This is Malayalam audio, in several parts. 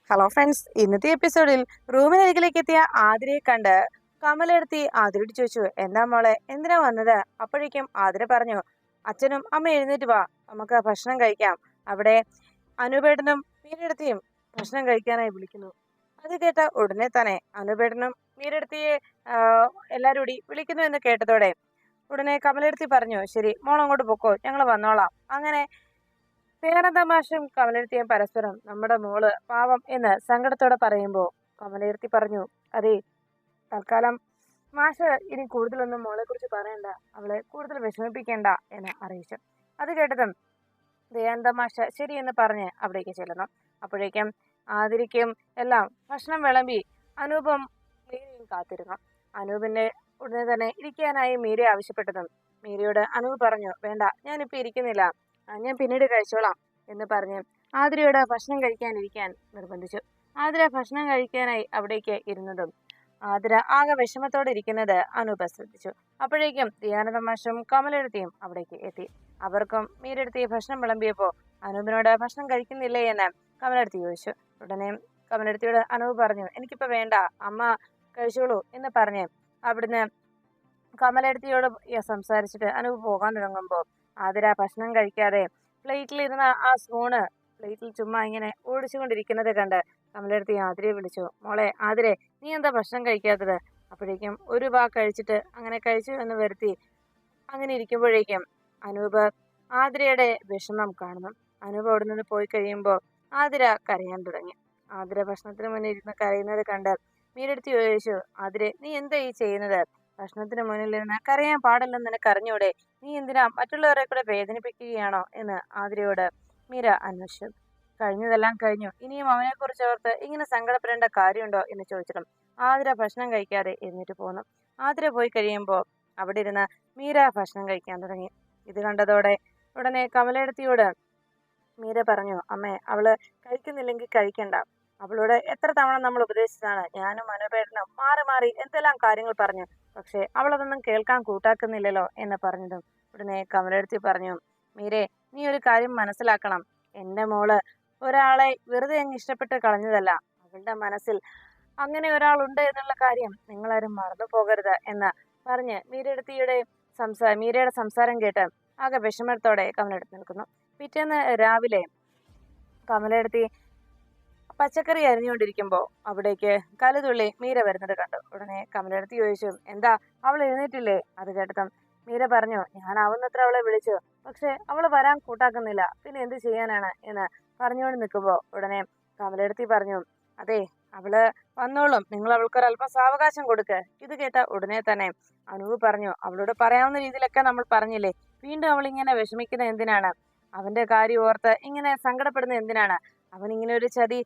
ഹലോ ഫ്രണ്ട്സ്, ഇന്നത്തെ എപ്പിസോഡിൽ റൂമിനരികിലേക്ക് എത്തിയ ആതിരയെ കണ്ട് കമലെടുത്തി ആതിരയോട് ചോദിച്ചു, എന്താ മോളെ, എന്തിനാ വന്നത്? അപ്പോഴേക്കും ആതിര പറഞ്ഞു, അച്ഛനും അമ്മ എഴുന്നേറ്റ് വാ, നമുക്ക് ഭക്ഷണം കഴിക്കാം. അവിടെ അനൂപേട്ടനും മീരെടുത്തിയും ഭക്ഷണം കഴിക്കാനായി വിളിക്കുന്നു. അത് കേട്ട ഉടനെ തന്നെ അനൂപേട്ടനും മീരെടുത്തിയെ എല്ലാരും കൂടി വിളിക്കുന്നു എന്ന് കേട്ടതോടെ ഉടനെ കമലെടുത്തി പറഞ്ഞു, ശരി മോൾ അങ്ങോട്ട് പൊക്കോ, ഞങ്ങൾ വന്നോളാം. അങ്ങനെ പേരന്തമാഷും കമലെടുത്തിയും പരസ്പരം നമ്മുടെ മോള് പാവം എന്ന് സങ്കടത്തോടെ പറയുമ്പോൾ കമലെടുത്തി പറഞ്ഞു, അതെ, തൽക്കാലം മാഷ് ഇനി കൂടുതലൊന്നും മോളെ കുറിച്ച് പറയണ്ട, അവളെ കൂടുതൽ വിഷമിപ്പിക്കേണ്ട എന്ന് അറിയിച്ചു. അത് കേട്ടതും ദയാനന്ദമാഷ് ശരിയെന്ന് പറഞ്ഞ് അവിടേക്ക് ചെല്ലുന്നു. അപ്പോഴേക്കും ആതിരയ്ക്കും എല്ലാം ഭക്ഷണം വിളമ്പി അനൂപും മീരയും കാത്തിരുന്നു. അനൂപിന്റെ ഉടനെ തന്നെ ഇരിക്കാനായി മീര ആവശ്യപ്പെട്ടതും മീരയോട് അനൂപ് പറഞ്ഞു, വേണ്ട, ഞാനിപ്പോ ഇരിക്കുന്നില്ല, ഞാൻ പിന്നീട് കഴിച്ചോളാം എന്ന് പറഞ്ഞ് ആതിരയോട് ഭക്ഷണം കഴിക്കാനിരിക്കാൻ നിർബന്ധിച്ചു. ആതിര ഭക്ഷണം കഴിക്കാനായി അവിടേക്ക് ഇരുന്നതും ആതിര ആകെ വിഷമത്തോടെ ഇരിക്കുന്നത് അനൂപ ശ്രദ്ധിച്ചു. അപ്പോഴേക്കും ധ്യാനതമാഷും കമലെടുത്തിയും അവിടേക്ക് എത്തി. അവർക്കും മീരെടുത്തി ഭക്ഷണം വിളമ്പിയപ്പോ അനൂപിനോട് ഭക്ഷണം കഴിക്കുന്നില്ലേ എന്ന് കമലെടുത്തി ചോദിച്ചു. ഉടനെ കമലെടുത്തിയോട് അനൂപ് പറഞ്ഞു, എനിക്കിപ്പോ വേണ്ട, അമ്മ കഴിച്ചോളൂ എന്ന് പറഞ്ഞ് അവിടുന്ന് കമലെടുത്തിയോട് സംസാരിച്ചിട്ട് അനൂപ് പോകാൻ തുടങ്ങുമ്പോ ആതിര ഭക്ഷണം കഴിക്കാതെ പ്ലേറ്റിലിരുന്ന ആ സ്പൂണ് പ്ലേറ്റിൽ ചുമ്മാ ഇങ്ങനെ ഓടിച്ചുകൊണ്ടിരിക്കുന്നത് കണ്ട് കമലെടുത്തി ആതിരയെ വിളിച്ചു, മോളെ ആതിരെ, നീ എന്താ ഭക്ഷണം കഴിക്കാത്തത്? അപ്പോഴേക്കും ഒരു വാ കഴിച്ചിട്ട് അങ്ങനെ കഴിച്ചു എന്ന് വരുത്തി അങ്ങനെ ഇരിക്കുമ്പോഴേക്കും അനൂപ് ആതിരയുടെ വിഷമം കാണുന്നു. അനൂപ് അവിടെ നിന്ന് പോയി കഴിയുമ്പോൾ ആതിര കരയാൻ തുടങ്ങി. ആതിര ഭക്ഷണത്തിന് മുന്നിൽ ഇരുന്ന് കരയുന്നത് കണ്ട് മീരെടുത്തി ചോദിച്ചു, ആതിരെ, നീ എന്താ ഈ ചെയ്യുന്നത്? ഭക്ഷണത്തിന് മുന്നിൽ ഇരുന്ന് കരയാൻ പാടില്ലെന്ന് നിനക്ക് അറിഞ്ഞൂടെ? നീ എന്തിനാ മറ്റുള്ളവരെ കൂടെ വേദനിപ്പിക്കുകയാണോ എന്ന് ആതിരയോട് മീര അന്വേഷിച്ചു. കഴിഞ്ഞതെല്ലാം കഴിഞ്ഞു, ഇനിയും അവനെ കുറിച്ച് ഓർത്ത് ഇങ്ങനെ സങ്കടപ്പെടേണ്ട കാര്യമുണ്ടോ എന്ന് ചോദിച്ചിട്ടും ആതിര ഭക്ഷണം കഴിക്കാതെ എഴുന്നേറ്റ് പോന്നു. ആതിര പോയി കഴിയുമ്പോൾ അവിടെ ഇരുന്ന് മീര ഭക്ഷണം കഴിക്കാൻ തുടങ്ങി. ഇത് കണ്ടതോടെ ഉടനെ കമലെടുത്തിയോട് മീര പറഞ്ഞു, അമ്മേ, അവള് കഴിക്കുന്നില്ലെങ്കിൽ കഴിക്കണ്ട, അവളോട് എത്ര തവണ നമ്മൾ ഉപദേശിച്ചതാണ്, ഞാനും അനുപേട്ടനും മാറി മാറി എന്തെല്ലാം കാര്യങ്ങൾ പറഞ്ഞു, പക്ഷെ അവളതൊന്നും കേൾക്കാൻ കൂട്ടാക്കുന്നില്ലല്ലോ എന്ന് പറഞ്ഞതും ഉടനെ കമലെടുത്തി പറഞ്ഞു, മീരെ, നീ ഒരു കാര്യം മനസ്സിലാക്കണം, എന്റെ മോള് ഒരാളെ വെറുതെ അങ്ങ് ഇഷ്ടപ്പെട്ട് കളഞ്ഞതല്ല, അവളുടെ മനസ്സിൽ അങ്ങനെ ഒരാളുണ്ട് എന്നുള്ള കാര്യം നിങ്ങളാരും മറന്നു പോകരുത് എന്ന് പറഞ്ഞ് മീരയുടെ സംസാരം കേട്ട് ആകെ വിഷമത്തോടെ കമലെടുത്ത് നിൽക്കുന്നു. പിറ്റേന്ന് രാവിലെ കമലെടുത്തി പച്ചക്കറി അരിഞ്ഞുകൊണ്ടിരിക്കുമ്പോ അവിടേക്ക് കലുതുള്ളി മീര വരുന്നത് കണ്ടു. ഉടനെ കമലെടുത്തി ചോദിച്ചു, എന്താ, അവൾ എഴുന്നേറ്റില്ലേ? അത് കേട്ടതും മീര പറഞ്ഞു, ഞാൻ ആവുന്നത്ര അവളെ വിളിച്ചു, പക്ഷെ അവള് വരാൻ കൂട്ടാക്കുന്നില്ല, പിന്നെ എന്ത് ചെയ്യാനാണ് എന്ന് പറഞ്ഞുകൊണ്ട് നിൽക്കുമ്പോ ഉടനെ കമലെടുത്തി പറഞ്ഞു, അതെ, അവള് വന്നോളും, നിങ്ങൾ അവൾക്കൊരല്പം സാവകാശം കൊടുക്ക്. ഇത് കേട്ട ഉടനെ തന്നെ അനൂപ് പറഞ്ഞു, അവളോട് പറയാവുന്ന രീതിയിലൊക്കെ നമ്മൾ പറഞ്ഞില്ലേ, വീണ്ടും അവൾ ഇങ്ങനെ വിഷമിക്കുന്നത് എന്തിനാണ്? അവന്റെ കാര്യം ഓർത്ത് ഇങ്ങനെ സങ്കടപ്പെടുന്നത് എന്തിനാണ്? അവൻ ഇങ്ങനെ ഒരു ചതി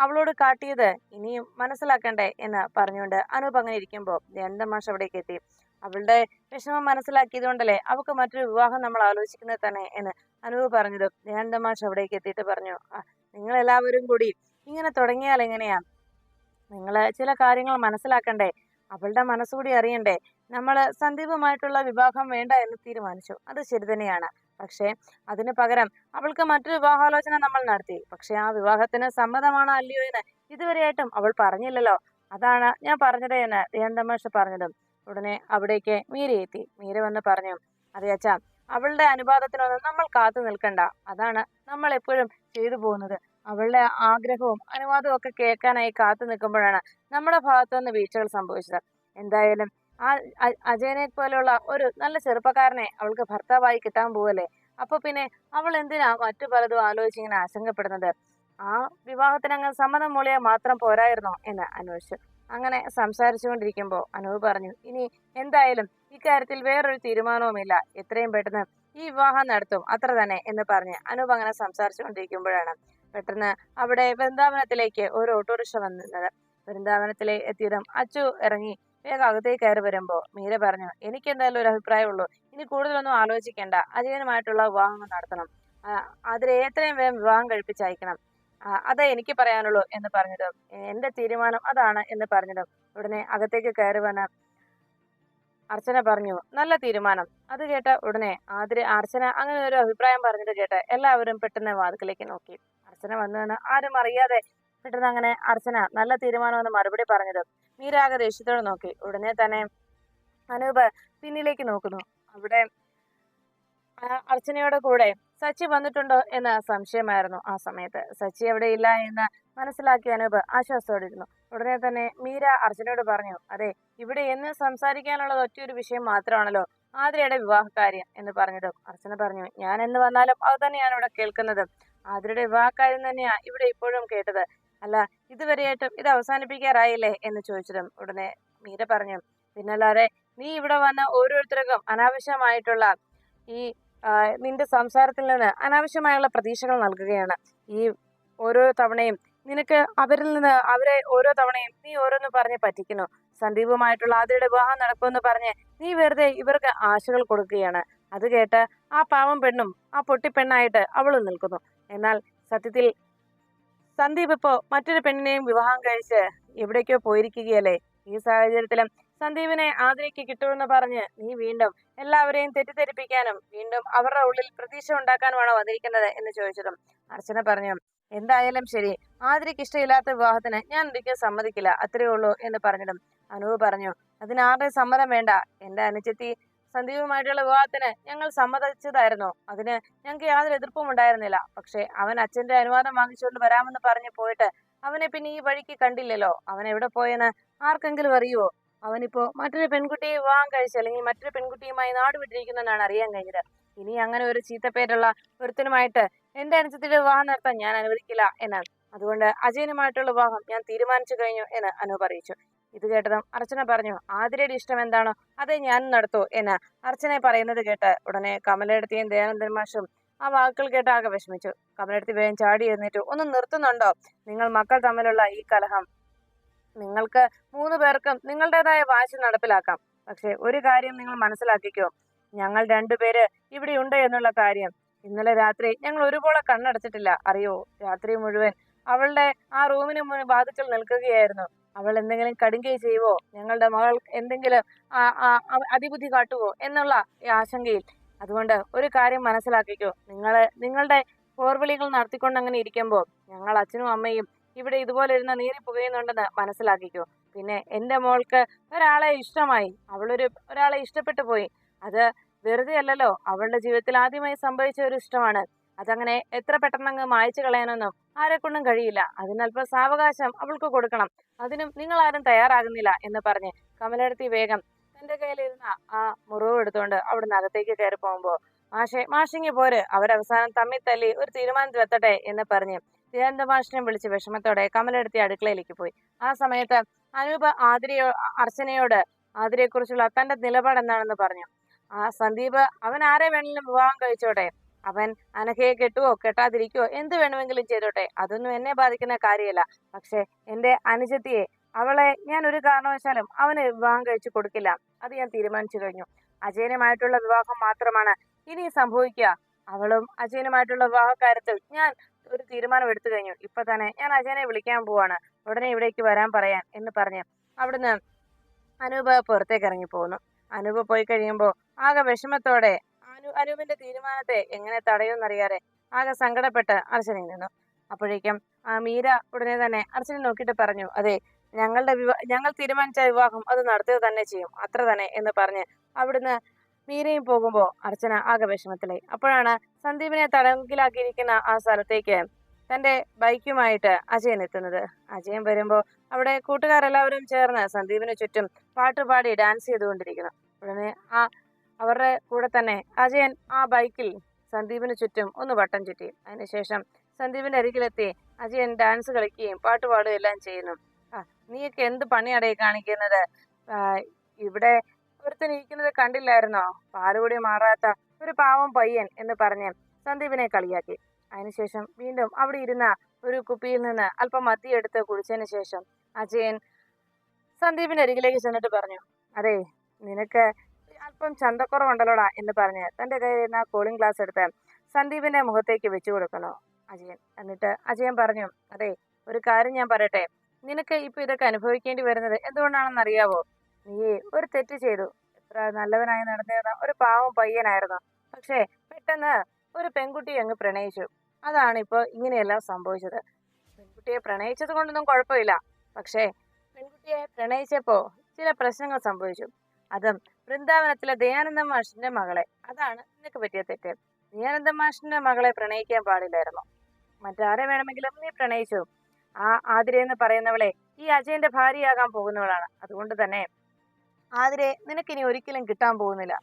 അവളോട് കാട്ടിയത് ഇനിയും മനസ്സിലാക്കണ്ടേ എന്ന് പറഞ്ഞുകൊണ്ട് അനൂപ് അങ്ങനെ ഇരിക്കുമ്പോ മാഷ് അവിടേക്ക് എത്തി. അവളുടെ വിഷമം മനസ്സിലാക്കിയത് കൊണ്ടല്ലേ അവൾക്ക് മറ്റൊരു വിവാഹം നമ്മൾ ആലോചിക്കുന്നത് തന്നെ എന്ന് അനൂപ് പറഞ്ഞതും മാഷ് അവിടേക്ക് എത്തിയിട്ട് പറഞ്ഞു, നിങ്ങൾ എല്ലാവരും കൂടി ഇങ്ങനെ തുടങ്ങിയാൽ എങ്ങനെയാ? നിങ്ങൾ ചില കാര്യങ്ങൾ മനസ്സിലാക്കണ്ടേ, അവളുടെ മനസ്സുകൂടി അറിയണ്ടേ. നമ്മൾ സന്ദീപുമായിട്ടുള്ള വിവാഹം വേണ്ട എന്ന് തീരുമാനിച്ചു, അത് ശരി തന്നെയാണ്. പക്ഷേ അതിന് പകരം അവൾക്ക് മറ്റൊരു വിവാഹാലോചന നമ്മൾ നടത്തി, പക്ഷെ ആ വിവാഹത്തിന് സമ്മതമാണോ അല്ലയോ എന്ന് ഇതുവരെയായിട്ടും അവൾ പറഞ്ഞില്ലല്ലോ. അതാണ് ഞാൻ പറഞ്ഞത് എന്ന് ദേവന്തമാഷ് പറഞ്ഞതും ഉടനെ അവിടേക്ക് മീര എത്തി. മീര വന്ന് പറഞ്ഞു, അതെ അച്ഛാ, അവളുടെ അനുവാദത്തിനൊന്നും നമ്മൾ കാത്തു നിൽക്കണ്ട, അതാണ് നമ്മൾ എപ്പോഴും ചെയ്തു പോകുന്നത്. അവളുടെ ആഗ്രഹവും അനുവാദവും ഒക്കെ കേൾക്കാനായി കാത്തു നിൽക്കുമ്പോഴാണ് നമ്മുടെ ഭാഗത്തുനിന്ന് വീഴ്ചകൾ സംഭവിച്ചത്. എന്തായാലും ആ അജയനെ പോലെയുള്ള ഒരു നല്ല ചെറുപ്പക്കാരനെ അവൾക്ക് ഭർത്താവായി കിട്ടാൻ പോവല്ലേ, അപ്പൊ പിന്നെ അവൾ എന്തിനാ മറ്റു പലതും ആലോചിച്ച് ഇങ്ങനെ ആശങ്കപ്പെടുന്നത്? ആ വിവാഹത്തിനങ്ങ് സമ്മതം മൂളിയാൽ മാത്രം പോരായിരുന്നോ എന്ന് അന്വേഷിച്ചു. അങ്ങനെ സംസാരിച്ചുകൊണ്ടിരിക്കുമ്പോൾ അനൂപ് പറഞ്ഞു, ഇനി എന്തായാലും ഇക്കാര്യത്തിൽ വേറൊരു തീരുമാനവുമില്ല, എത്രയും പെട്ടെന്ന് ഈ വിവാഹം നടത്തും, അത്ര തന്നെ എന്ന് പറഞ്ഞ് അനൂപ് അങ്ങനെ സംസാരിച്ചുകൊണ്ടിരിക്കുമ്പോഴാണ് പെട്ടെന്ന് അവിടെ വൃന്ദാവനത്തിലേക്ക് ഒരു ഓട്ടോറിക്ഷ വന്നിരുന്നത്. വൃന്ദാവനത്തിലെ എത്തിയതും അച്ചു ഇറങ്ങി വേഗം അകത്തേക്ക് കയറി വരുമ്പോ മീര പറഞ്ഞു, എനിക്ക് എന്തായാലും ഒരു അഭിപ്രായമുള്ളൂ, ഇനി കൂടുതലൊന്നും ആലോചിക്കേണ്ട, അജയനുമായിട്ടുള്ള വിവാഹം നടത്തണം, അതിലെ എത്രയും വേഗം വിവാഹം കഴിപ്പിച്ചയക്കണം, അതേ എനിക്ക് പറയാനുള്ളൂ എന്ന് പറഞ്ഞതും എന്റെ തീരുമാനം അതാണ് എന്ന് പറഞ്ഞതും ഉടനെ അകത്തേക്ക് കയറി വന്ന അർച്ചന പറഞ്ഞു, നല്ല തീരുമാനം. അത് കേട്ട ഉടനെ അർച്ചന അങ്ങനെ ഒരു അഭിപ്രായം പറഞ്ഞത് കേട്ട് എല്ലാവരും പെട്ടെന്ന് വാതിക്കലേക്ക് നോക്കി. അർച്ചന വന്നു ആരും അറിയാതെ പെട്ടെന്ന് അങ്ങനെ അർച്ചന നല്ല തീരുമാനമെന്ന് മറുപടി പറഞ്ഞത് മീര ആകെ ദേഷ്യത്തോടെ നോക്കി. ഉടനെ തന്നെ അനൂപ് പിന്നിലേക്ക് നോക്കുന്നു. അവിടെ അർച്ചനയുടെ കൂടെ സച്ചി വന്നിട്ടുണ്ടോ എന്ന സംശയമായിരുന്നു ആ സമയത്ത്. സച്ചി അവിടെ ഇല്ല എന്ന് മനസ്സിലാക്കിയ അനൂപ് ആശ്വാസത്തോടെ ഇരുന്നു. ഉടനെ തന്നെ മീര അർച്ചനയോട് പറഞ്ഞു, അതെ, ഇവിടെ എന്ന് സംസാരിക്കാനുള്ളത് ഒറ്റയൊരു വിഷയം മാത്രമാണല്ലോ, ആതിരയുടെ വിവാഹകാര്യം എന്ന് പറഞ്ഞതും അർച്ചന പറഞ്ഞു, ഞാൻ എന്ന് വന്നാലും അത് തന്നെയാണ് ഇവിടെ കേൾക്കുന്നത്. ആതിരയുടെ വിവാഹകാര്യം തന്നെയാ ഇവിടെ ഇപ്പോഴും കേട്ടത്. അല്ല, ഇതുവരെയായിട്ടും ഇത് അവസാനിപ്പിക്കാറായില്ലേ എന്ന് ചോദിച്ചതും ഉടനെ മീര പറഞ്ഞു, പിന്നല്ലാതെ നീ ഇവിടെ വന്ന ഓരോരുത്തർക്കും അനാവശ്യമായിട്ടുള്ള ഈ നിന്റെ സംസാരത്തിൽ നിന്ന് അനാവശ്യമായുള്ള പ്രതീക്ഷകൾ നൽകുകയാണ്. ഈ ഓരോ തവണയും നിനക്ക് അവരിൽ നിന്ന് അവരെ ഓരോ തവണയും നീ ഓരോന്ന് പറഞ്ഞ് പറ്റിക്കുന്നു. സന്ദീപുമായിട്ടുള്ള ആദ്യയുടെ വിവാഹം നടക്കുമെന്ന് പറഞ്ഞ് നീ വെറുതെ ഇവർക്ക് ആശകൾ കൊടുക്കുകയാണ്. അത് കേട്ട് ആ പാവം പെണ്ണും ആ പൊട്ടിപ്പെണ്ണായിട്ട് അവളും നിൽക്കുന്നു. എന്നാൽ സത്യത്തിൽ സന്ദീപ് ഇപ്പോ മറ്റൊരു പെണ്ണിനെയും വിവാഹം കഴിച്ച് എവിടേക്കോ പോയിരിക്കുകയല്ലേ. ഈ സാഹചര്യത്തിലും സന്ദീപിനെ ആതിരയ്ക്ക് കിട്ടുമെന്ന് പറഞ്ഞ് നീ വീണ്ടും എല്ലാവരെയും തെറ്റിദ്ധരിപ്പിക്കാനും വീണ്ടും അവരുടെ ഉള്ളിൽ പ്രതീക്ഷ ഉണ്ടാക്കാനുമാണോ വന്നിരിക്കുന്നത് എന്ന് ചോദിച്ചതും അർച്ചന പറഞ്ഞു, എന്തായാലും ശരി, ആതിരയ്ക്ക് ഇഷ്ടമില്ലാത്ത വിവാഹത്തിന് ഞാൻ ഒരിക്കലും സമ്മതിക്കില്ല, അത്രയേ ഉള്ളൂ എന്ന് പറഞ്ഞതും അനൂപ് പറഞ്ഞു, അതിന് ആരുടെ സമ്മതം വേണ്ട. എന്റെ അനുജത്തി സന്ദീപുമായിട്ടുള്ള വിവാഹത്തിന് ഞങ്ങൾ സമ്മതിച്ചതായിരുന്നു. അതിന് ഞങ്ങൾക്ക് യാതൊരു എതിർപ്പും ഉണ്ടായിരുന്നില്ല. പക്ഷെ അവൻ അച്ഛന്റെ അനുവാദം വാങ്ങിച്ചുകൊണ്ട് വരാമെന്ന് പറഞ്ഞു പോയിട്ട് അവനെ പിന്നെ ഈ വഴിക്ക് കണ്ടില്ലല്ലോ. അവൻ എവിടെ പോയെന്ന് ആർക്കെങ്കിലും അറിയുവോ? അവനിപ്പോ മറ്റൊരു പെൺകുട്ടിയെ വിവാഹം കഴിച്ച് അല്ലെങ്കിൽ മറ്റൊരു പെൺകുട്ടിയുമായി നാട് വിട്ടിരിക്കുന്നെന്നാണ് അറിയാൻ കഴിഞ്ഞത്. ഇനി അങ്ങനെ ഒരു ചീത്തപ്പേരുള്ള ഒരുത്തനുമായിട്ട് എന്റെ അനുജത്തിയുടെ വിവാഹം നടത്താൻ ഞാൻ അനുവദിക്കില്ല എന്നാണ്. അതുകൊണ്ട് അജയനുമായിട്ടുള്ള വിവാഹം ഞാൻ തീരുമാനിച്ചു കഴിഞ്ഞു എന്ന് അനൂപ് അറിയിച്ചു. ഇത് കേട്ടതും അർച്ചന പറഞ്ഞു, ആതിരയുടെ ഇഷ്ടം എന്താണോ അതേ ഞാൻ നടത്തൂ എന്ന് അർച്ചനെ പറയുന്നത് കേട്ട് ഉടനെ കമലെടുത്തിയും ദയാനന്ദൻ മാഷും ആ വാക്കുകൾ കേട്ട് ആകെ വിഷമിച്ചു. കമലെടുത്തി വേഗം ചാടി എഴുന്നേറ്റു, ഒന്ന് നിർത്തുന്നുണ്ടോ നിങ്ങൾ മക്കൾ തമ്മിലുള്ള ഈ കലഹം? നിങ്ങൾക്ക് 3 പേർക്കും നിങ്ങളുടേതായ വാശി നടപ്പിലാക്കാം. പക്ഷെ ഒരു കാര്യം നിങ്ങൾ മനസ്സിലാക്കിക്കോ, ഞങ്ങൾ 2 പേര് ഇവിടെയുണ്ട് എന്നുള്ള കാര്യം. ഇന്നലെ രാത്രി ഞങ്ങൾ ഒരുപോലെ കണ്ണടച്ചിട്ടില്ല, അറിയോ? രാത്രി മുഴുവൻ അവളുടെ ആ റൂമിന് വാതിക്കൽ നിൽക്കുകയായിരുന്നു. അവൾ എന്തെങ്കിലും കടുങ്കൈ ചെയ്യുവോ, ഞങ്ങളുടെ മകൾ എന്തെങ്കിലും അതിബുദ്ധി കാട്ടുവോ എന്നുള്ള ഈ ആശങ്കയിൽ. അതുകൊണ്ട് ഒരു കാര്യം മനസ്സിലാക്കിക്കോ, നിങ്ങളുടെ പോർവിളികൾ നടത്തിക്കൊണ്ട് അങ്ങനെ ഇരിക്കുമ്പോൾ ഞങ്ങൾ അച്ഛനും അമ്മയും ഇവിടെ ഇതുപോലെ ഇരുന്ന് നീറി പുകയുന്നുണ്ടെന്ന് മനസ്സിലാക്കിക്കോ. പിന്നെ എന്റെ മോൾക്ക് ഒരാളെ ഇഷ്ടമായി, ഒരാളെ ഇഷ്ടപ്പെട്ടു പോയി. അത് വെറുതെ അല്ലല്ലോ, അവളുടെ ജീവിതത്തിൽ ആദ്യമായി സംഭവിച്ച ഒരു ഇഷ്ടമാണ്. അതങ്ങനെ എത്ര പെട്ടെന്നങ്ങ് മായ്ച്ചു കളയാനൊന്നും ആരെക്കൊണ്ടും കഴിയില്ല. അതിനല്പം സാവകാശം അവൾക്ക് കൊടുക്കണം. അതിനും നിങ്ങൾ ആരും തയ്യാറാകുന്നില്ല എന്ന് പറഞ്ഞ് കമലെടുത്തി വേഗം തന്റെ കയ്യിലിരുന്ന ആ മുറിവ് എടുത്തുകൊണ്ട് അവിടുന്ന് അകത്തേക്ക് കയറി പോകുമ്പോ, മാഷിങ്ങി പോര്, അവരവസാനം തമ്മിൽ തല്ലി ഒരു തീരുമാനത്തിലെത്തട്ടെ എന്ന് പറഞ്ഞ് ദയാനന്ദ മാഷിനെ വിളിച്ച് വിഷമത്തോടെ കമലെടുത്തി അടുക്കളയിലേക്ക് പോയി. ആ സമയത്ത് അനൂപ് അർച്ചനയോട് ആതിരയെക്കുറിച്ചുള്ള തന്റെ നിലപാട് എന്താണെന്ന് പറഞ്ഞു. ആ സന്ദീപ് അവൻ ആരെ വേണമെങ്കിലും വിവാഹം കഴിച്ചോട്ടെ, അവൻ അനഘയെ കെട്ടുവോ കെട്ടാതിരിക്കുവോ എന്ത് വേണമെങ്കിലും ചെയ്തോട്ടെ, അതൊന്നും എന്നെ ബാധിക്കുന്ന കാര്യമല്ല. പക്ഷെ എന്റെ അനുജത്തിയെ, അവളെ ഞാൻ ഒരു കാരണവശാലും അവന് വിവാഹം കഴിച്ചു കൊടുക്കില്ല. അത് ഞാൻ തീരുമാനിച്ചു കഴിഞ്ഞു. അജയനുമായിട്ടുള്ള വിവാഹം മാത്രമാണ് ഇനി സംഭവിക്കുക. അവളും അജയനുമായിട്ടുള്ള വിവാഹ കാര്യത്തിൽ ഞാൻ ഒരു തീരുമാനം എടുത്തു കഴിഞ്ഞു. ഇപ്പൊ തന്നെ ഞാൻ അജയനെ വിളിക്കാൻ പോവാണ്, ഉടനെ ഇവിടേക്ക് വരാൻ പറയാൻ എന്ന് പറഞ്ഞ് അവിടുന്ന് അനൂപ് പുറത്തേക്ക് ഇറങ്ങി പോകുന്നു. അനൂപ് പോയി കഴിയുമ്പോൾ ആകെ വിഷമത്തോടെ അനൂപിന്റെ തീരുമാനത്തെ എങ്ങനെ തടയുമെന്നറിയാതെ ആകെ സങ്കടപ്പെട്ട് അർച്ചന നിന്നു. അപ്പോഴേക്കും മീര ഉടനെ തന്നെ അർച്ചനെ നോക്കിയിട്ട് പറഞ്ഞു, അതെ, ഞങ്ങൾ തീരുമാനിച്ച വിവാഹം അത് നടത്തുക തന്നെ ചെയ്യും, അത്ര തന്നെ എന്ന് പറഞ്ഞ് അവിടുന്ന് മീരയും പോകുമ്പോൾ അർച്ചന ആകെ വിഷമത്തിലായി. അപ്പോഴാണ് സന്ദീപിനെ തടങ്കിലാക്കിയിരിക്കുന്ന ആ സ്ഥലത്തേക്ക് തന്റെ ബൈക്കുമായിട്ട് അജയൻ എത്തുന്നത്. അജയൻ വരുമ്പോൾ അവിടെ കൂട്ടുകാരെല്ലാവരും ചേർന്ന് സന്ദീപിന് ചുറ്റും പാട്ടുപാടി ഡാൻസ് ചെയ്തുകൊണ്ടിരിക്കുന്നു. ഉടനെ അവരുടെ കൂടെ തന്നെ അജയൻ ആ ബൈക്കിൽ സന്ദീപിന് ചുറ്റും ഒന്ന് വട്ടം ചുറ്റി. അതിനുശേഷം സന്ദീപിന്റെ അരികിലെത്തി അജയൻ ഡാൻസ് കളിക്കുകയും പാട്ടുപാടുകയും എല്ലാം ചെയ്യുന്നു. നീയൊക്കെ എന്ത് പണിയാടേ കാണിക്കുന്നത്? ഇവിടെ ഒരുത്തൻ ഇരിക്കുന്നത് കണ്ടില്ലായിരുന്നോ? പാലുകൂടി മാറാത്ത ഒരു പാവം പയ്യൻ എന്ന് പറഞ്ഞ് സന്ദീപിനെ കളിയാക്കി. അതിനുശേഷം വീണ്ടും അവിടെ ഇരുന്ന ഒരു കുപ്പിയിൽ നിന്ന് അല്പം മദ്യം കുടിച്ചതിന് ശേഷം അജയൻ സന്ദീപിന്റെ അരികിലേക്ക് ചെന്നിട്ട് പറഞ്ഞു, അതെ, നിനക്ക് അല്പം ചന്തക്കുറവുണ്ടല്ലോടാ എന്ന് പറഞ്ഞ് തന്റെ കയ്യിൽ നിന്ന് കൂളിംഗ് ഗ്ലാസ് എടുത്ത് സന്ദീപിന്റെ മുഖത്തേക്ക് വെച്ചു കൊടുക്കുന്നു അജയൻ. എന്നിട്ട് അജയൻ പറഞ്ഞു, അതെ, ഒരു കാര്യം ഞാൻ പറയട്ടെ, നിനക്ക് ഇപ്പൊ ഇതൊക്കെ അനുഭവിക്കേണ്ടി വരുന്നത് എന്തുകൊണ്ടാണെന്ന് അറിയാവോ? നീ ഒരു തെറ്റ് ചെയ്തു. എത്ര നല്ലവനായി നടന്നിരുന്ന ഒരു പാവം പയ്യനായിരുന്നു. പക്ഷേ പെട്ടെന്ന് ഒരു പെൺകുട്ടിയെ അങ്ങ് പ്രണയിച്ചു. അതാണ് ഇപ്പൊ ഇങ്ങനെയെല്ലാം സംഭവിച്ചത്. പെൺകുട്ടി പെൺകുട്ടിയെ പ്രണയിച്ചത് കൊണ്ടൊന്നും കുഴപ്പമില്ല. പക്ഷേ പെൺകുട്ടിയെ പ്രണയിച്ചപ്പോ ചില പ്രശ്നങ്ങൾ സംഭവിച്ചു. അതും വൃന്ദാവനത്തിലെ ദയാനന്ദ മാഷിന്റെ മകളെ. അതാണ് നിനക്ക് പറ്റിയ തെറ്റ്. ദയാനന്ദ മാഷിന്റെ മകളെ പ്രണയിക്കാൻ പാടില്ലായിരുന്നു. മറ്റാരെ വേണമെങ്കിലും നീ പ്രണയിച്ചു. ആ ആതിര എന്ന് പറയുന്നവളെ ഈ അജയന്റെ ഭാര്യയാകാൻ പോകുന്നവളാണ്. അതുകൊണ്ട് തന്നെ ആതിരയെ നിനക്കിനി ഒരിക്കലും കിട്ടാൻ പോകുന്നില്ല.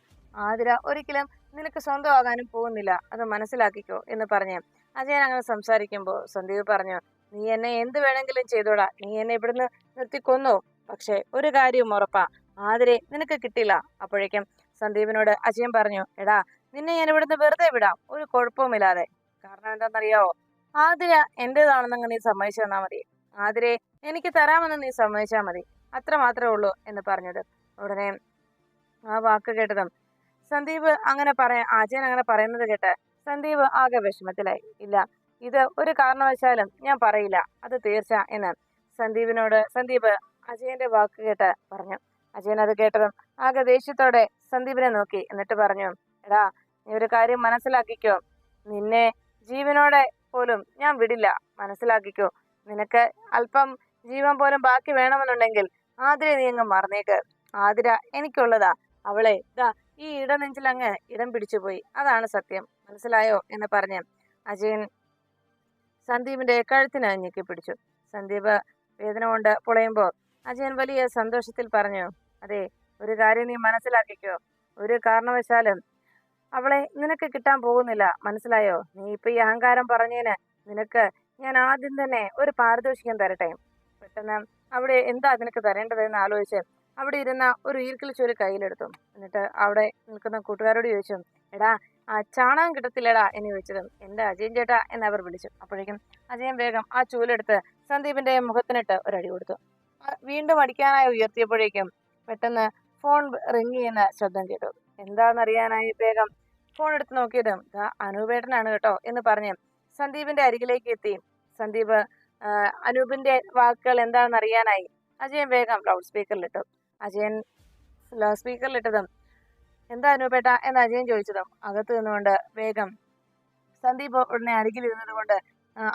ആതിര ഒരിക്കലും നിനക്ക് സ്വന്തമാകാനും പോകുന്നില്ല. അത് മനസ്സിലാക്കിക്കോ എന്ന് പറഞ്ഞ് അജയൻ അങ്ങനെ സംസാരിക്കുമ്പോൾ സന്ദീപ് പറഞ്ഞു, നീ എന്നെ എന്ത് വേണമെങ്കിലും ചെയ്തോടാ, നീ എന്നെ ഇവിടുന്ന് നിർത്തിക്കൊന്നോ, പക്ഷെ ഒരു കാര്യവും ഉറപ്പാ, ആതിരെ നിനക്ക് കിട്ടില്ല. അപ്പോഴേക്കും സന്ദീപിനോട് അജയൻ പറഞ്ഞു, എടാ നിന്നെ ഞാൻ ഇവിടുന്ന് വെറുതെ വിടാം, ഒരു കുഴപ്പവുമില്ലാതെ. കാരണം എന്താണെന്നറിയാവോ, ആതിര എന്റേതാണെന്നങ്ങ് നീ സമ്മതിച്ചു തന്നാ മതി. ആതിരെ എനിക്ക് തരാമെന്ന് നീ സമ്മതിച്ചാൽ മതി, അത്ര മാത്രമേ ഉള്ളൂ എന്ന് പറഞ്ഞത്. ഉടനെ ആ വാക്ക് കേട്ടതും സന്ദീപ് അങ്ങനെ അജയൻ അങ്ങനെ പറയുന്നത് കേട്ട് സന്ദീപ് ആകെ വിഷമത്തിലായി. ഇല്ല, ഇത് ഒരു കാരണവശാലും ഞാൻ പറയില്ല, അത് തീർച്ച എന്ന് സന്ദീപ് അജയന്റെ വാക്ക് കേട്ട് പറഞ്ഞു. അജയൻ അത് കേട്ടതും ആകെ ദേഷ്യത്തോടെ സന്ദീപിനെ നോക്കി. എന്നിട്ട് പറഞ്ഞു, എടാ നീ ഒരു കാര്യം മനസ്സിലാക്കിക്കോ, നിന്നെ ജീവനോടെ പോലും ഞാൻ വിടില്ല, മനസ്സിലാക്കിക്കോ. നിനക്ക് അല്പം ജീവൻ പോലും ബാക്കി വേണമെന്നുണ്ടെങ്കിൽ ആതിര നീ അങ്ങ് മറന്നേക്ക്. ആതിര എനിക്കുള്ളതാ. അവളെ ഇതാ ഈ ഇടനെഞ്ചിൽ അങ്ങ് ഇടം പിടിച്ചുപോയി, അതാണ് സത്യം, മനസ്സിലായോ എന്ന് പറഞ്ഞ് അജയൻ സന്ദീപിന്റെ കഴുത്തിന് ഞെക്കി പിടിച്ചു. സന്ദീപ് വേദന കൊണ്ട് പൊളയുമ്പോൾ അജയൻ വലിയ സന്തോഷത്തിൽ പറഞ്ഞു, അതെ, ഒരു കാര്യം നീ മനസ്സിലാക്കിക്കോ, ഒരു കാരണവശാലും അവളെ നിനക്ക് കിട്ടാൻ പോകുന്നില്ല, മനസ്സിലായോ. നീ ഇപ്പൊ ഈ അഹങ്കാരം പറഞ്ഞതിന് നിനക്ക് ഞാൻ ആദ്യം തന്നെ ഒരു പാരിതോഷികം തരട്ടെ. പെട്ടെന്ന് അവിടെ എന്താ നിനക്ക് തരേണ്ടതെന്ന് ആലോചിച്ച് അവിടെ ഇരുന്ന ഒരു ഈർക്കിൽ ചൂല് കയ്യിലെടുത്തു. എന്നിട്ട് അവിടെ നിൽക്കുന്ന കൂട്ടുകാരോട് ചോദിച്ചു, എടാ ആ ചാണകം കിട്ടത്തില്ലടാ എന്ന് ചോദിച്ചതും എന്റെ അജയൻ ചേട്ടാ എന്ന് അവർ വിളിച്ചു. അപ്പോഴേക്കും അജയൻ വേഗം ആ ചൂലെടുത്ത് സന്ദീപിന്റെ മുഖത്തിനിട്ട് ഒരടി കൊടുത്തു. വീണ്ടും അടിക്കാനായി ഉയർത്തിയപ്പോഴേക്കും പെട്ടെന്ന് ഫോൺ റിങ് ചെയ്യുന്ന ശബ്ദം കേട്ടു. എന്താണെന്നറിയാനായി വേഗം ഫോൺ എടുത്ത് നോക്കിയതും അനൂപേട്ടനാണ് കേട്ടോ എന്ന് പറഞ്ഞ് സന്ദീപിന്റെ അരികിലേക്ക് എത്തി. സന്ദീപ് അനൂപിന്റെ വാക്കുകൾ എന്താണെന്ന് അറിയാനായി അജയൻ വേഗം ലൗഡ് സ്പീക്കറിലിട്ടു. അജയൻ ലൗഡ് സ്പീക്കറിലിട്ടതും എന്താ അനൂപേട്ട എന്ന് അജയൻ ചോദിച്ചതും അകത്ത് നിന്നുകൊണ്ട് വേഗം സന്ദീപ് ഉടനെ അരികിൽ ഇരുന്നത് കൊണ്ട്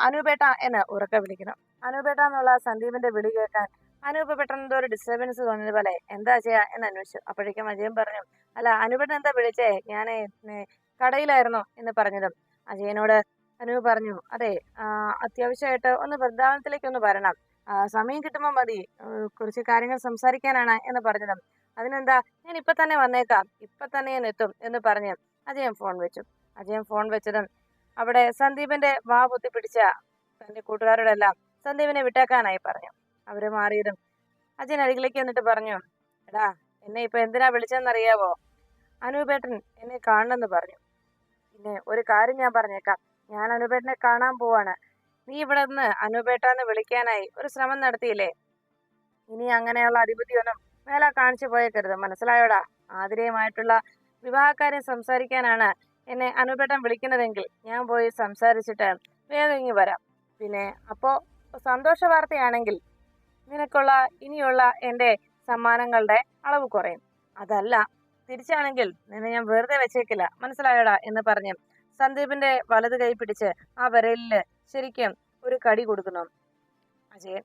അനൂപേട്ട എന്ന് ഉറക്കെ വിളിക്കണം. അനൂപേട്ട എന്നുള്ള സന്ദീപിന്റെ വിളി കേൾക്കാൻ അനൂപ് പെട്ടെന്ന് ഒരു ഡിസ്റ്റർബൻസ് തോന്നിയത് പോലെ എന്താ ചെയ്യാ എന്ന് അന്വേഷിച്ചു. അപ്പോഴേക്കും അജയൻ പറഞ്ഞു, അല്ല അനൂപേട്ടൻ എന്താ വിളിച്ചേ, ഞാൻ കടയിലായിരുന്നു എന്ന് പറഞ്ഞതും അജയനോട് അനൂപ് പറഞ്ഞു, അതെ അത്യാവശ്യമായിട്ട് ഒന്ന് വൃന്ദാവനത്തിലേക്ക് ഒന്ന് വരണം, സമയം കിട്ടുമ്പോൾ മതി, കുറച്ച് കാര്യങ്ങൾ സംസാരിക്കാനാണ് എന്ന് പറഞ്ഞതും അതിനെന്താ ഞാൻ ഇപ്പൊ തന്നെ വന്നേക്കാം, ഇപ്പൊ തന്നെ ഞാൻ എത്തും എന്ന് പറഞ്ഞ് അജയൻ ഫോൺ വെച്ചു. അജയൻ ഫോൺ വെച്ചതും അവിടെ സന്ദീപിന്റെ വാ പൊത്തിപ്പിടിച്ച തന്റെ കൂട്ടുകാരോടെല്ലാം സന്ദീപിനെ വിട്ടേക്കാനായി പറഞ്ഞു. അവര് മാറിയതും അജയൻ അരികിലേക്ക് വന്നിട്ട് പറഞ്ഞു, എടാ എന്നെ ഇപ്പൊ എന്തിനാ വിളിച്ചെന്നറിയാവോ, അനൂപേട്ടൻ എന്നെ കാണണമെന്ന് പറഞ്ഞു. പിന്നെ ഒരു കാര്യം ഞാൻ പറഞ്ഞേക്കാം, ഞാൻ അനൂപേട്ടനെ കാണാൻ പോവാണ്. നീ ഇവിടെ നിന്ന് അനൂപേട്ടാന്ന് വിളിക്കാനായി ഒരു ശ്രമം നടത്തിയില്ലേ, ഇനി അങ്ങനെയുള്ള അധിപതിയൊന്നും മേലെ കാണിച്ചു പോയേക്കരുത്, മനസ്സിലായോടാ. ആതിരയുമായിട്ടുള്ള വിവാഹക്കാര്യം സംസാരിക്കാനാണ് എന്നെ അനൂപേട്ടൻ വിളിക്കുന്നതെങ്കിൽ ഞാൻ പോയി സംസാരിച്ചിട്ട് വേഗം ഇങ്ങി വരാം. പിന്നെ അപ്പോ സന്തോഷ വാർത്തയാണെങ്കിൽ നിനക്കുള്ള ഇനിയുള്ള എൻ്റെ സമ്മാനങ്ങളുടെ അളവ് കുറയും. അതല്ല തിരിച്ചാണെങ്കിൽ നിന്നെ ഞാൻ വെറുതെ വെച്ചേക്കില്ല, മനസ്സിലായോടാ എന്ന് പറഞ്ഞ് സന്ദീപിന്റെ വലത് കൈ പിടിച്ച് ആ വിരലില് ശരിക്കും ഒരു കടി കൊടുക്കുന്നു അജയൻ.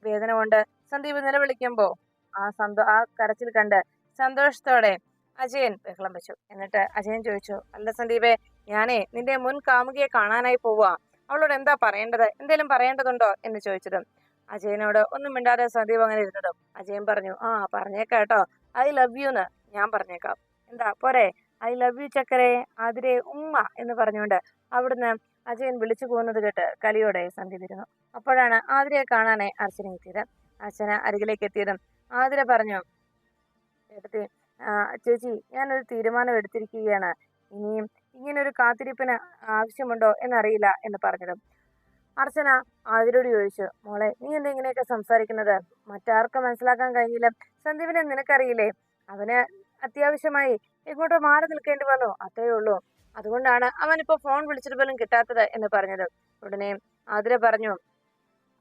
വേദന കൊണ്ട് സന്ദീപ് നിലവിളിക്കുമ്പോ ആ കരച്ചിൽ കണ്ട് സന്തോഷത്തോടെ അജയൻ ബഹളം വെച്ചു. എന്നിട്ട് അജയൻ ചോദിച്ചു, അല്ല സന്ദീപേ, ഞാനേ നിന്റെ മുൻ കാമുകിയെ കാണാനായി പോവാ, അവളോട് എന്താ പറയേണ്ടത്, എന്തേലും പറയേണ്ടതുണ്ടോ എന്ന് ചോദിച്ചതും അജയനോട് ഒന്നും മിണ്ടാതെ സന്ദീപ് അങ്ങനെ ഇരുന്നതും അജയൻ പറഞ്ഞു, പറഞ്ഞേക്കാട്ടോ, ഐ ലവ് യു എന്ന് ഞാൻ പറഞ്ഞേക്കാം, എന്താ പോരെ, ഐ ലവ് യു ചക്കരെ ആതിരെ ഉമ്മ എന്ന് പറഞ്ഞുകൊണ്ട് അവിടുന്ന് അജയൻ വിളിച്ചു പോകുന്നത് കേട്ട് കലിയോടെ സന്ദീപ് ഇരുന്നു. അപ്പോഴാണ് ആതിരയെ കാണാനായി അർച്ചന എത്തിയത്. അർച്ചന അരികിലേക്ക് എത്തിയതും ആതിര പറഞ്ഞു, ഏട്ടത്തി ചേച്ചി ഞാനൊരു തീരുമാനം എടുത്തിരിക്കുകയാണ്, ഇനിയും ഇങ്ങനൊരു കാത്തിരിപ്പിന് ആവശ്യമുണ്ടോ എന്നറിയില്ല എന്ന് പറഞ്ഞതും അർച്ചന ആതിരോട് ചോദിച്ചു, മോളെ നീ എന്താ ഇങ്ങനെയൊക്കെ സംസാരിക്കുന്നത്, മറ്റാർക്കും മനസ്സിലാക്കാൻ കഴിഞ്ഞില്ല, സന്ദീപിനെ നിനക്കറിയില്ലേ, അവന് അത്യാവശ്യമായി ഇങ്ങോട്ട് മാറി നിൽക്കേണ്ടി വന്നു, അത്രേ ഉള്ളൂ, അതുകൊണ്ടാണ് അവനിപ്പോ ഫോൺ വിളിച്ചിട്ട് പോലും കിട്ടാത്തത് എന്ന് പറഞ്ഞത്. ഉടനെ ആതിര പറഞ്ഞു,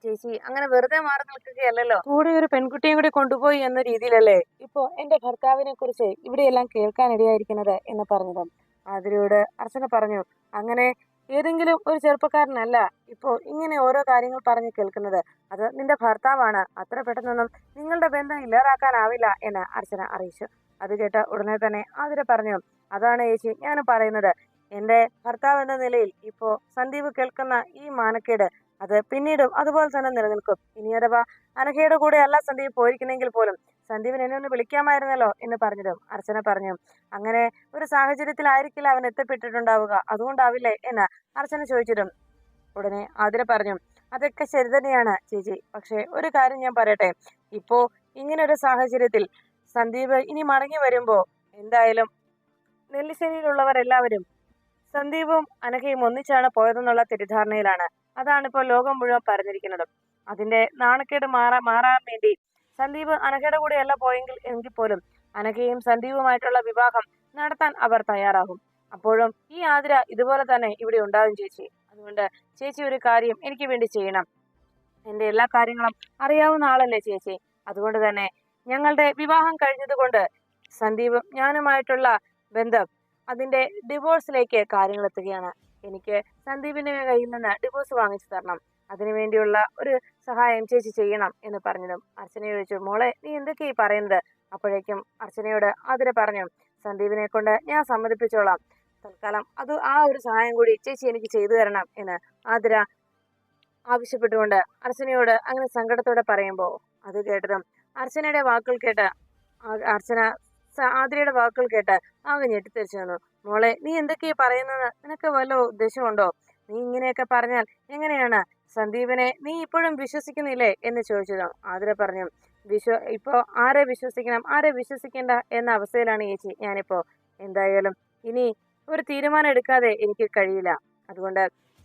ചേച്ചി അങ്ങനെ വെറുതെ മാറി നിൽക്കുകയല്ലോ, കൂടെ ഒരു പെൺകുട്ടിയും കൂടി കൊണ്ടുപോയി എന്ന രീതിയിലല്ലേ ഇപ്പോ എന്റെ ഭർത്താവിനെ കുറിച്ച് ഇവിടെയെല്ലാം കേൾക്കാനിടയായിരിക്കുന്നത് എന്ന് പറഞ്ഞത്. ആതിരയോട് അർച്ചന പറഞ്ഞു, അങ്ങനെ ഏതെങ്കിലും ഒരു ചെറുപ്പക്കാരനല്ല ഇപ്പോ ഇങ്ങനെ ഓരോ കാര്യങ്ങൾ പറഞ്ഞു കേൾക്കുന്നത്. അത് നിന്റെ ഭർത്താവാണ്. അത്ര പെട്ടെന്നൊന്നും നിങ്ങളുടെ ബന്ധം ഇല്ലാതാക്കാനാവില്ല എന്ന് അർച്ചന അറിയിച്ചു. അത് കേട്ട ഉടനെ തന്നെ ആതിര പറഞ്ഞു, അതാണ് ചേച്ചി ഞാൻ പറയുന്നത്. എന്റെ ഭർത്താവ് എന്ന നിലയിൽ ഇപ്പോ സന്ദീപ് കേൾക്കുന്ന ഈ മാനക്കേട് അത് പിന്നീടും അതുപോലെ തന്നെ നിലനിൽക്കും. ഇനി അഥവാ അനഘയുടെ കൂടെ അല്ല സന്ദീപ് പോയിരിക്കുന്നെങ്കിൽ പോലും സന്ദീപിന് എന്നെ ഒന്ന് വിളിക്കാമായിരുന്നല്ലോ എന്ന് പറഞ്ഞതും അർച്ചന പറഞ്ഞു, അങ്ങനെ ഒരു സാഹചര്യത്തിലായിരിക്കില്ല അവൻ എത്തപ്പെട്ടിട്ടുണ്ടാവുക, അതുകൊണ്ടാവില്ലേ എന്ന് അർച്ചന ചോദിച്ചിട്ടും ഉടനെ ആതിര പറഞ്ഞു, അതൊക്കെ ശരി തന്നെയാണ് ചേച്ചി. പക്ഷെ ഒരു കാര്യം ഞാൻ പറയട്ടെ, ഇപ്പോ ഇങ്ങനെ ഒരു സാഹചര്യത്തിൽ സന്ദീപ് ഇനി മടങ്ങി വരുമ്പോ എന്തായാലും നെല്ലിശ്ശേരിയിലുള്ളവരെല്ലാവരും സന്ദീപും അനഘയും ഒന്നിച്ചാണ് പോയതെന്നുള്ള തെറ്റിദ്ധാരണയിലാണ്. അതാണിപ്പോൾ ലോകം മുഴുവൻ പറഞ്ഞിരിക്കുന്നത്. അതിന്റെ നാണക്കേട് മാറാൻ വേണ്ടി സന്ദീപ് അനഘയുടെ കൂടെയല്ല എങ്കിൽ പോലും അനഘയും സന്ദീപുമായിട്ടുള്ള വിവാഹം നടത്താൻ അവർ തയ്യാറാകും. അപ്പോഴും ഈ ആതിര ഇതുപോലെ തന്നെ ഇവിടെ ഉണ്ടാകും ചേച്ചി. അതുകൊണ്ട് ചേച്ചി ഒരു കാര്യം എനിക്ക് വേണ്ടി ചെയ്യണം. എന്റെ എല്ലാ കാര്യങ്ങളും അറിയാവുന്ന ആളല്ലേ ചേച്ചി. അതുകൊണ്ട് തന്നെ ഞങ്ങളുടെ വിവാഹം കഴിഞ്ഞതുകൊണ്ട് സന്ദീപും ഞാനുമായിട്ടുള്ള ബന്ധം അതിന്റെ ഡിവോഴ്സിലേക്ക് കാര്യങ്ങൾ എത്തുകയാണ്. എനിക്ക് സന്ദീപിന്റെ കയ്യിൽ നിന്ന് ഡിവോഴ്സ് വാങ്ങിച്ചു തരണം. അതിനുവേണ്ടിയുള്ള ഒരു സഹായം ചേച്ചി ചെയ്യണം എന്ന് പറഞ്ഞതും അർച്ചന ചോദിച്ചു, മോളെ നീ എന്തൊക്കെയാ പറയുന്നത്? അപ്പോഴേക്കും അർച്ചനയോട് ആതിര പറഞ്ഞു, സന്ദീപിനെ കൊണ്ട് ഞാൻ സമ്മതിപ്പിച്ചോളാം. തൽക്കാലം ആ ഒരു സഹായം കൂടി ചേച്ചി എനിക്ക് ചെയ്തു തരണം എന്ന് ആതിര ആവശ്യപ്പെട്ടുകൊണ്ട് അർച്ചനയോട് അങ്ങനെ സങ്കടത്തോടെ പറയുമ്പോൾ അത് കേട്ടതും അർച്ചനയുടെ വാക്കുകൾ കേട്ട് ആതിരയുടെ വാക്കുകൾ കേട്ട് ആകെ ഞെട്ടിത്തെറിച്ചു വന്നു. മോളെ നീ എന്തൊക്കെയാ പറയുന്നത്? നിനക്ക് വല്ല ഉദ്ദേശമുണ്ടോ? നീ ഇങ്ങനെയൊക്കെ പറഞ്ഞാൽ എങ്ങനെയാണ്? സന്ദീപിനെ നീ ഇപ്പോഴും വിശ്വസിക്കുന്നില്ലേ എന്ന് ചോദിച്ചതും ആതിര പറഞ്ഞു, ഇപ്പോ ആരെ വിശ്വസിക്കണം ആരെ വിശ്വസിക്കേണ്ട എന്ന അവസ്ഥയിലാണ് ചേച്ചി ഞാനിപ്പോ. എന്തായാലും ഇനി ഒരു തീരുമാനം എടുക്കാതെ എനിക്ക് കഴിയില്ല. അതുകൊണ്ട്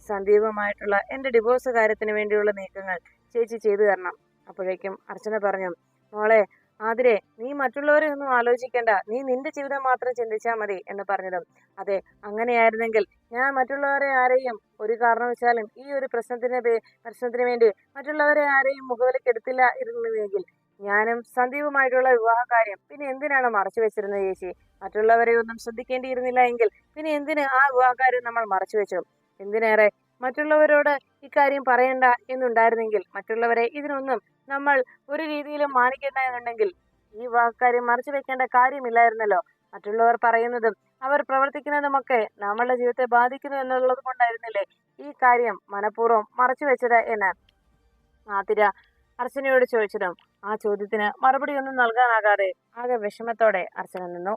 സന്ദീപുമായിട്ടുള്ള എന്റെ ഡിവോഴ്സ് കാര്യത്തിന് വേണ്ടിയുള്ള നീക്കങ്ങൾ ചേച്ചി ചെയ്തു തരണം. അപ്പോഴേക്കും അർച്ചന പറഞ്ഞു, മോളെ ആതിരെ നീ മറ്റുള്ളവരെ ഒന്നും ആലോചിക്കേണ്ട, നീ നിന്റെ ജീവിതം മാത്രം ചിന്തിച്ചാൽ മതി എന്ന് പറഞ്ഞതും അതെ, അങ്ങനെയായിരുന്നെങ്കിൽ ഞാൻ മറ്റുള്ളവരെ ആരെയും ഒരു കാരണവശാലും ഈ ഒരു പ്രശ്നത്തിന് വേണ്ടി മറ്റുള്ളവരെ ആരെയും മുഖവിലേക്ക് എടുത്തില്ല ഇരുന്നെങ്കിൽ ഞാനും സന്ദീപുമായിട്ടുള്ള വിവാഹകാര്യം പിന്നെ എന്തിനാണ് മറച്ചു വെച്ചിരുന്നത് ചേച്ചി? മറ്റുള്ളവരെ ഒന്നും ശ്രദ്ധിക്കേണ്ടിയിരുന്നില്ല എങ്കിൽ പിന്നെ എന്തിന് ആ വിവാഹകാര്യം നമ്മൾ മറച്ചു വെച്ചു? എന്തിനേറെ മറ്റുള്ളവരോട് ഇക്കാര്യം പറയണ്ട എന്നുണ്ടായിരുന്നെങ്കിൽ, മറ്റുള്ളവരെ ഇതിനൊന്നും നമ്മൾ ഒരു രീതിയിലും മാനിക്കേണ്ട എന്നുണ്ടെങ്കിൽ ഈ വാക്കാര്യം മറച്ചു വെക്കേണ്ട കാര്യമില്ലായിരുന്നല്ലോ. മറ്റുള്ളവർ പറയുന്നതും അവർ പ്രവർത്തിക്കുന്നതുമൊക്കെ നമ്മളുടെ ജീവിതത്തെ ബാധിക്കുന്നു എന്നുള്ളത് കൊണ്ടായിരുന്നില്ലേ ഈ കാര്യം മനഃപൂർവ്വം മറച്ചു വെച്ചത് എന്ന് ആതിര അർച്ചനയോട് ചോദിച്ചതും ആ ചോദ്യത്തിന് മറുപടി ഒന്നും നൽകാനാകാതെ ആകെ വിഷമത്തോടെ അർച്ചന നിന്നു.